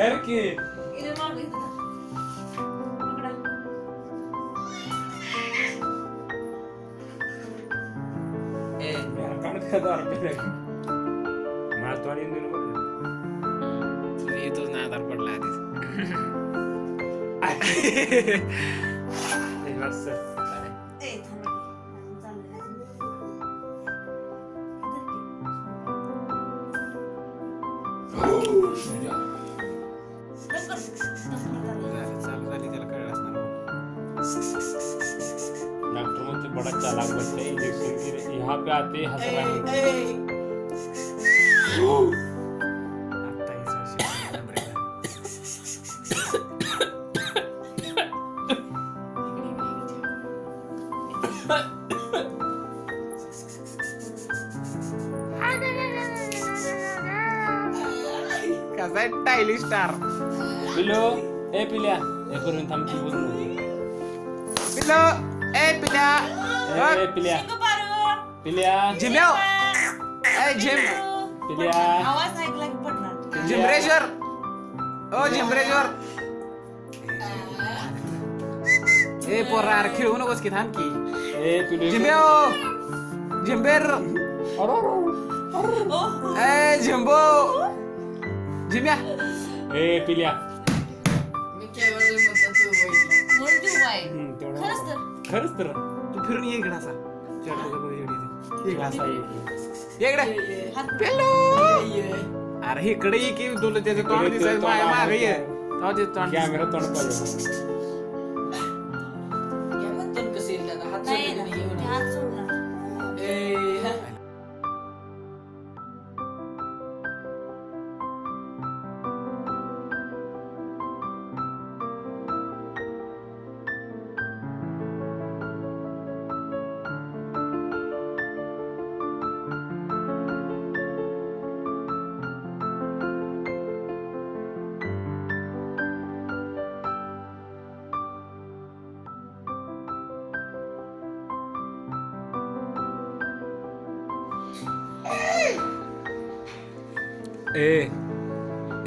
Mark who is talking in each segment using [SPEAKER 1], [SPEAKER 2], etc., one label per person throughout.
[SPEAKER 1] धर की
[SPEAKER 2] इथे माग इथं पकडा.
[SPEAKER 3] येतोच नाही आधार पडला आधीच.
[SPEAKER 2] ए थांब अजून चाललंय
[SPEAKER 3] झालं, चालू झाली त्याला कळलं असणार.
[SPEAKER 1] डॉक्टर मुझसे बड़ा चालाक बच्चा है इंजेक्शन के यहाँ पे आते हंस रहा है
[SPEAKER 3] आता ही साशी नंबर आहे. कसा आहे टायली स्टार
[SPEAKER 1] पिलो ए पिल्या हे करून थांब की बोलू नको.
[SPEAKER 3] पिल्लो ए पिल्या
[SPEAKER 1] ए पिल्या
[SPEAKER 2] शिंग पारू.
[SPEAKER 1] पिल्या
[SPEAKER 3] झिम्या ए झिम
[SPEAKER 1] पिल्या
[SPEAKER 2] आवाज ऐकला की पडणार.
[SPEAKER 3] झिम्रेश्वर ओ झिम्रेश्वर ए पोरा अरे खेळू नकोस की थांब की
[SPEAKER 1] ए पिले
[SPEAKER 3] झिम्या झिम्बेर
[SPEAKER 2] ओ
[SPEAKER 3] ए झिम्बो झिम्या
[SPEAKER 1] ए पिल्या
[SPEAKER 2] म्हणून तू बाय
[SPEAKER 1] तेवढं
[SPEAKER 2] खरंच तर
[SPEAKER 1] खरंच तर
[SPEAKER 3] तू फिरून ये इकडे असा
[SPEAKER 1] असा
[SPEAKER 3] इकडे
[SPEAKER 2] हात
[SPEAKER 3] अरे इकडे ये की तुला त्याचं तोंड दिसायचं माझ्या मागे ये तेव्हा ते तोंड दिसेल.
[SPEAKER 1] कॅमेरा तोंड पाहिजे
[SPEAKER 2] नाही ना, ते हात सोडणार.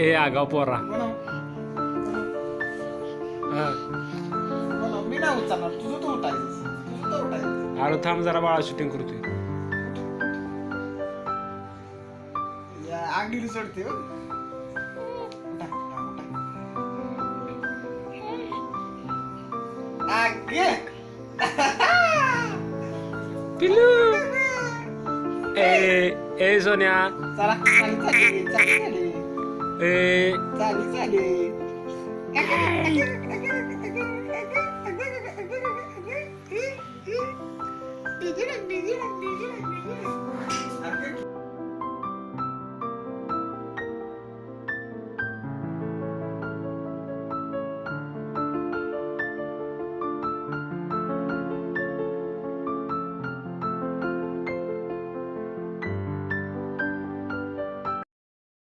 [SPEAKER 1] ए आगाव पोरा
[SPEAKER 3] मी नाही उचलणार तुझं तू उठायचं
[SPEAKER 1] आलो थांब जरा बाळा शूटिंग करतोय.
[SPEAKER 3] आगीला सोडते हो. उठा, उठा. आगे.
[SPEAKER 1] पिलू ए सोन्या
[SPEAKER 3] चला चाली चाली चाली
[SPEAKER 1] ए
[SPEAKER 3] चाली चाली